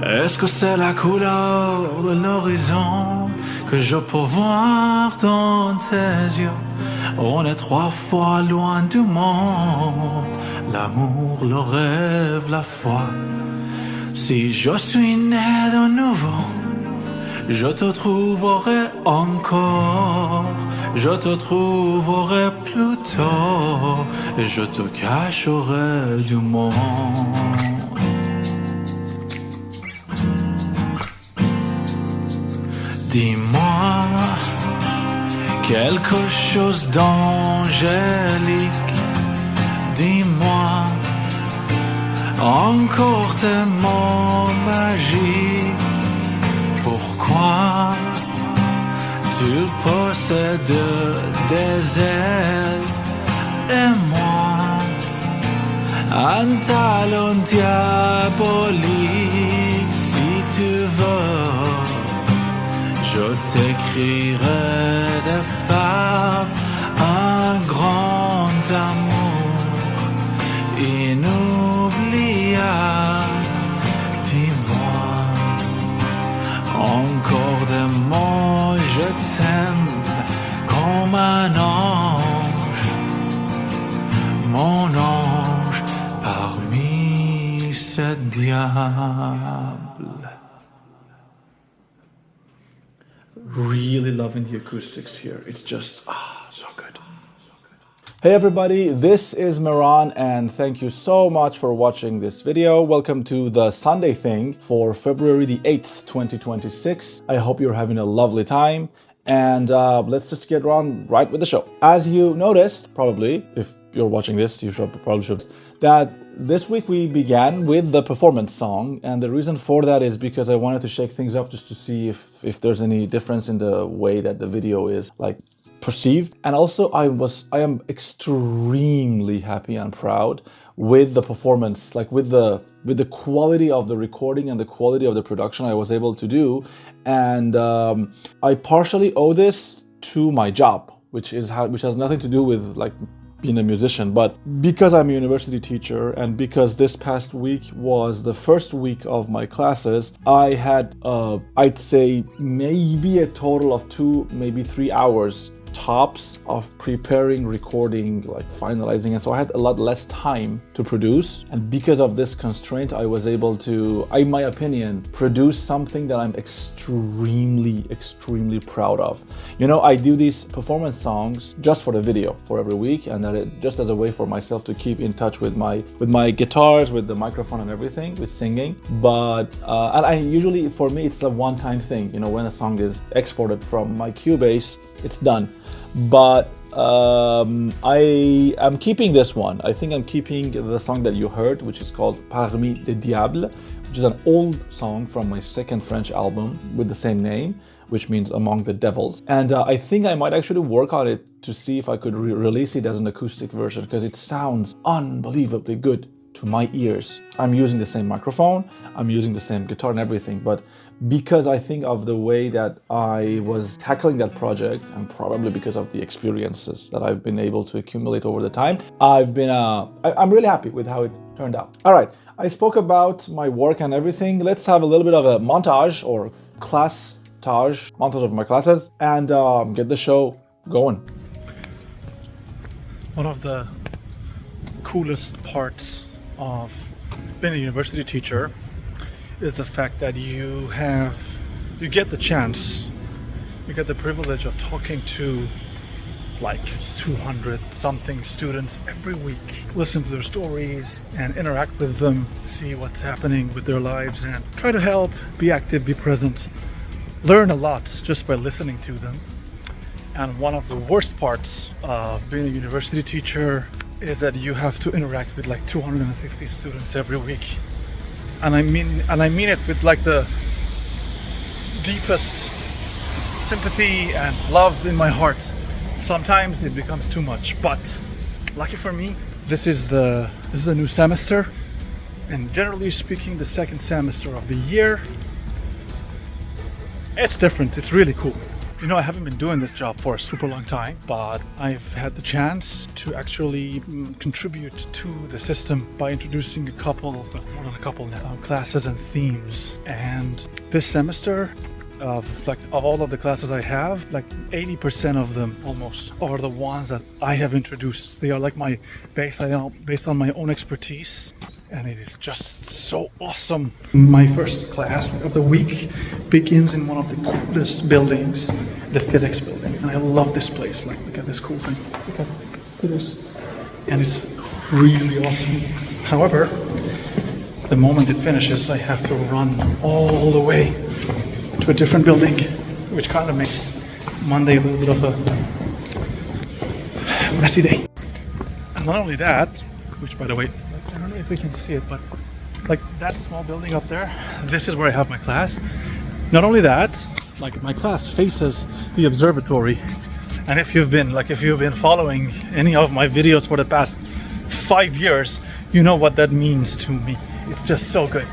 Est-ce que c'est la couleur de l'horizon que je peux voir dans tes yeux? On est 3 fois loin du monde, l'amour, le rêve, la foi. Si je suis né de nouveau, je te trouverai encore, je te trouverai plus tôt, et je te cacherai du monde. Dis-moi quelque chose d'angélique, dis-moi encore tes mots magiques. Pourquoi tu possèdes des ailes et moi un talon diabolique? Si tu veux, je t'écrirai des fables, un grand amour inoubliable. Dis-moi encore des mots, je t'aime comme un ange, mon ange parmi ces diables. Really loving the acoustics here. It's just, so good. Hey everybody, this is Mehran and thank you so much for watching this video. Welcome to the Sunday thing for February the 8th, 2026. I hope you're having a lovely time and let's just get on right with the show. As you noticed, probably, if you're watching this, you probably should, that this week we began with the performance song, and the reason for that is because I wanted to shake things up just to see if there's any difference in the way that the video is like perceived. And also I am extremely happy and proud with the performance, like with the quality of the recording and the quality of the production I was able to do. And I partially owe this to my job, which has nothing to do with like being a musician, but because I'm a university teacher and because this past week was the first week of my classes, I had I'd say maybe a total of 2, maybe 3 hours tops of preparing, recording, like finalizing, and so I had a lot less time to produce. And because of this constraint, I was able to, in my opinion, produce something that I'm extremely proud of. You know, I do these performance songs just for the video for every week, and that just as a way for myself to keep in touch with my guitars, with the microphone and everything, with singing. But and I usually, for me, it's a one-time thing. You know, when a song is exported from my Cubase, it's done. But I am keeping this one. I think I'm keeping the song that you heard, which is called Parmi les Diables, which is an old song from my second French album with the same name, which means Among the Devils. And I think I might actually work on it to see if I could release it as an acoustic version, because it sounds unbelievably good to my ears. I'm using the same microphone, I'm using the same guitar and everything, but because I think of the way that I was tackling that project, and probably because of the experiences that I've been able to accumulate over the time, I'm really happy with how it turned out. All right, I spoke about my work and everything. Let's have a little bit of a montage or montage of my classes and get the show going. One of the coolest parts of being a university teacher is the fact that you get the chance, you get the privilege of talking to like 200 something students every week, listen to their stories and interact with them, see what's happening with their lives and try to help, be active, be present, learn a lot just by listening to them. And one of the worst parts of being a university teacher is that you have to interact with like 250 students every week. And I mean it with like the deepest sympathy and love in my heart. Sometimes it becomes too much, but lucky for me, this is a new semester, and generally speaking, the second semester of the year, it's different. It's really cool. You know, I haven't been doing this job for a super long time, but I've had the chance to actually contribute to the system by introducing a couple, well, more than a couple now, classes and themes. And this semester, of all of the classes I have, like 80% of them almost are the ones that I have introduced. They are like my based on my own expertise. And it is just so awesome. My first class of the week begins in one of the coolest buildings, the physics building. And I love this place. Like, look at this cool thing. Look at this. And it's really awesome. However, the moment it finishes, I have to run all the way to a different building, which kind of makes Monday a little bit of a messy day. And not only that, which by the way, I don't know if we can see it, but like that small building up there, this is where I have my class. Not only that, like my class faces the observatory. And if you've been following any of my videos for the past 5 years, you know what that means to me. It's just so good.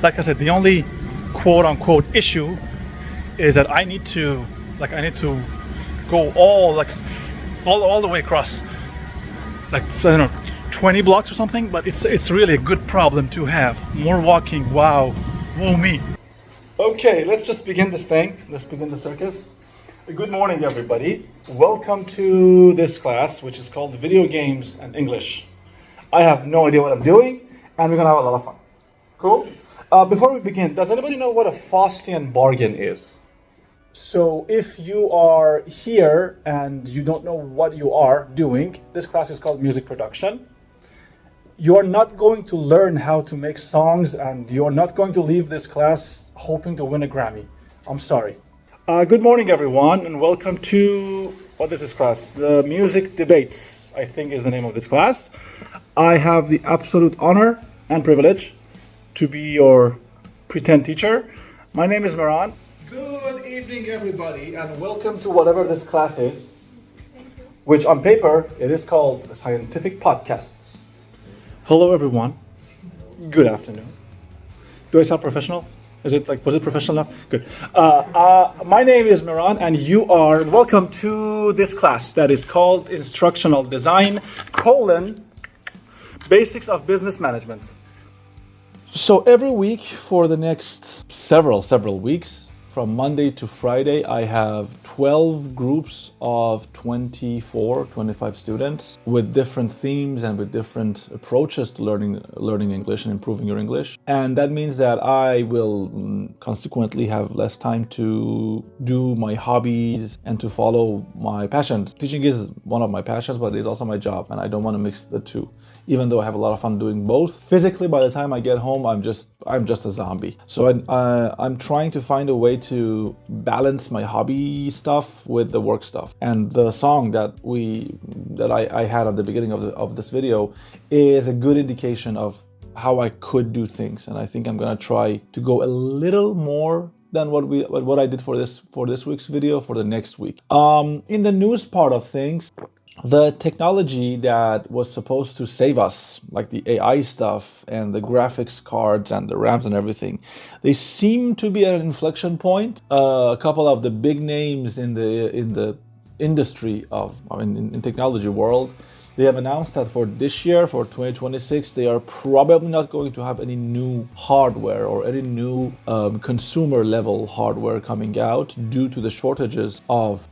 Like I said, the only quote unquote issue is that I need to go all the way across, like, I don't know, 20 blocks or something, but it's really a good problem to have. More walking, wow, whoa me. Okay, let's just begin this thing. Let's begin the circus. Good morning, everybody. Welcome to this class, which is called Video Games and English. I have no idea what I'm doing, and we're gonna have a lot of fun. Cool? Before we begin, does anybody know what a Faustian bargain is? So if you are here and you don't know what you are doing, this class is called music production. You're not going to learn how to make songs, and you're not going to leave this class hoping to win a Grammy. I'm sorry. Good morning, everyone, and welcome to, what is this class? The Music Debates, I think is the name of this class. I have the absolute honor and privilege to be your pretend teacher. My name is Mehran. Good evening, everybody, and welcome to whatever this class is, which on paper, it is called the Scientific Podcasts. Hello, everyone. Good afternoon. Do I sound professional? Was it professional now? Good. My name is Mehran, and you are welcome to this class that is called Instructional Design, Basics of Business Management. So every week for the next several weeks, from Monday to Friday, I have 12 groups of 25 students with different themes and with different approaches to learning English and improving your English. And that means that I will consequently have less time to do my hobbies and to follow my passions. Teaching is one of my passions, but it's also my job, and I don't want to mix the two. Even though I have a lot of fun doing both, physically by the time I get home, I'm just a zombie. So I'm trying to find a way to balance my hobby stuff with the work stuff. And the song that I had at the beginning of this video is a good indication of how I could do things. And I think I'm gonna try to go a little more than what I did for this week's video for the next week. In the news part of things, the technology that was supposed to save us, like the AI stuff and the graphics cards and the RAMs and everything, they seem to be at an inflection point. A couple of the big names in the industry in technology world, they have announced that for this year, for 2026, they are probably not going to have any new hardware or any new consumer level hardware coming out due to the shortages of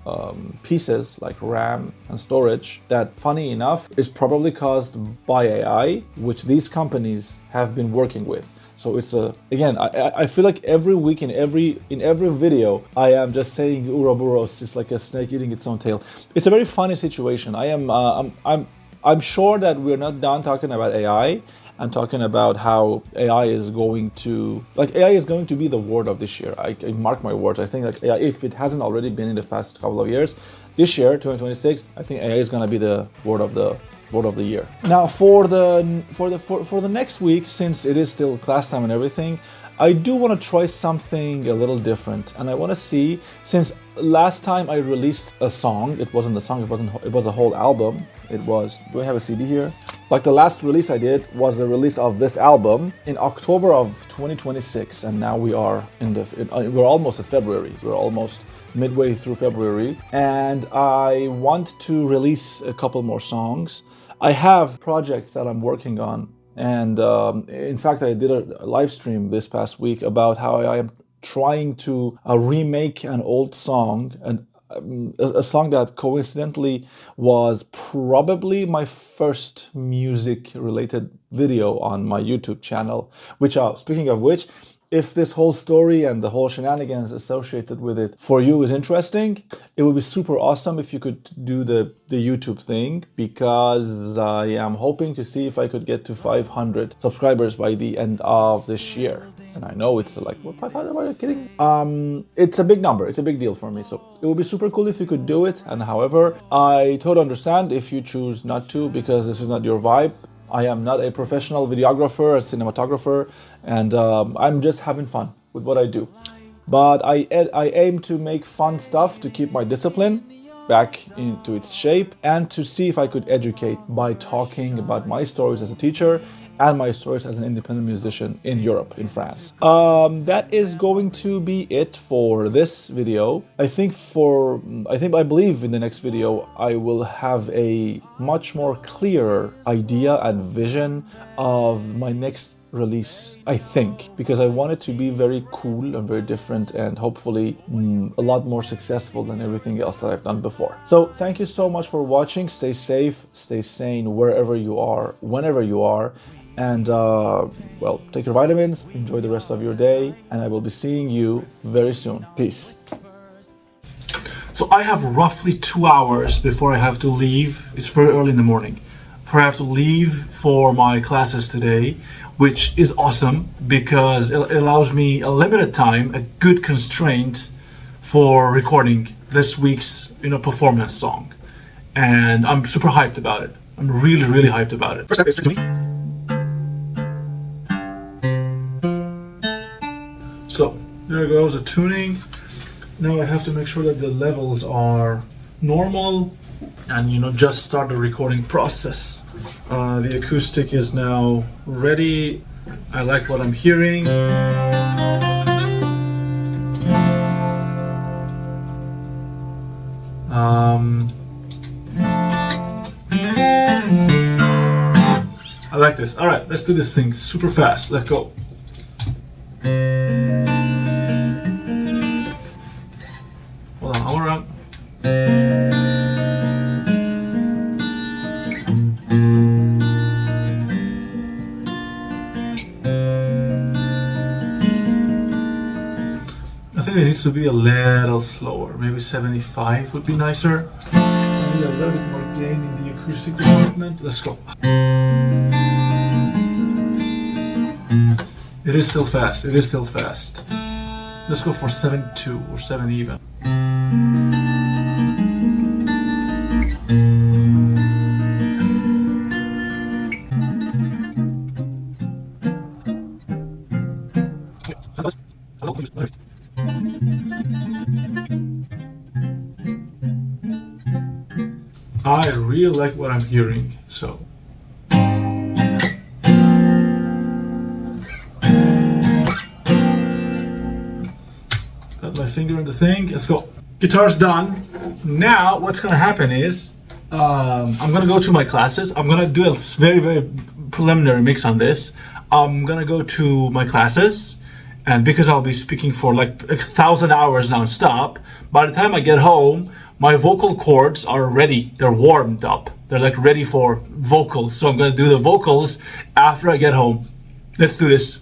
pieces like RAM and storage that, funny enough, is probably caused by AI, which these companies have been working with. So it's again, I feel like every week in every video, I am just saying Ouroboros. It's like a snake eating its own tail. It's a very funny situation. I'm sure that we're not done talking about AI and talking about how AI is going to be the word of this year. I mark my words. I think that AI, if it hasn't already been in the past couple of years, this year, 2026, I think AI is going to be the word of the year. Now for the next week, since it is still class time and everything, I do want to try something a little different, and I want to see, since last time I released a song, it wasn't a song, it was a whole album. It was, do I have a CD here? Like the last release I did was the release of this album in October of 2026, and now we are we're almost at February. We're almost midway through February, and I want to release a couple more songs. I have projects that I'm working on, and in fact, I did a live stream this past week about how I am trying to remake an old song, and a song that coincidentally was probably my first music-related video on my YouTube channel. Which, speaking of which, if this whole story and the whole shenanigans associated with it for you is interesting, it would be super awesome if you could do the YouTube thing, because I am hoping to see if I could get to 500 subscribers by the end of this year. And I know it's like, what, 500? Are you kidding? It's a big number. It's a big deal for me. So it would be super cool if you could do it. And however, I totally understand if you choose not to, because this is not your vibe. I am not a professional videographer, a cinematographer, and I'm just having fun with what I do. But I aim to make fun stuff to keep my discipline back into its shape, and to see if I could educate by talking about my stories as a teacher and my stories as an independent musician in Europe, in France. That is going to be it for this video. I believe in the next video I will have a much more clear idea and vision of my next release, I think, because I want it to be very cool and very different, and hopefully a lot more successful than everything else that I've done before. So thank you so much for watching. Stay safe, stay sane wherever you are, whenever you are, and well, take your vitamins, enjoy the rest of your day, and I will be seeing you very soon. Peace. So I have roughly 2 hours before I have to leave. It's very early in the morning. Before I have to leave for my classes today, which is awesome because it allows me a limited time, a good constraint for recording this week's performance song. And I'm super hyped about it. I'm really, really hyped about it. First step is to me. So there goes the tuning. Now I have to make sure that the levels are normal and just start the recording process. The acoustic is now ready. I like what I'm hearing. I like this. All right, let's do this thing super fast. Let's go. Hold on, hold on. I think it needs to be a little slower. Maybe 75 would be nicer. Maybe a little bit more gain in the acoustic department. Let's go. It is still fast. It is still fast. Let's go for 7.2 or 7 even. I really like what I'm hearing, so. Got my finger in the thing, let's go. Guitar's done. Now what's gonna happen is, I'm gonna go to my classes. I'm gonna do a very, very preliminary mix on this. I'm gonna go to my classes, and because I'll be speaking for like 1,000 hours non-stop, by the time I get home, my vocal cords are ready. They're warmed up. They're like ready for vocals. So I'm gonna do the vocals after I get home. Let's do this.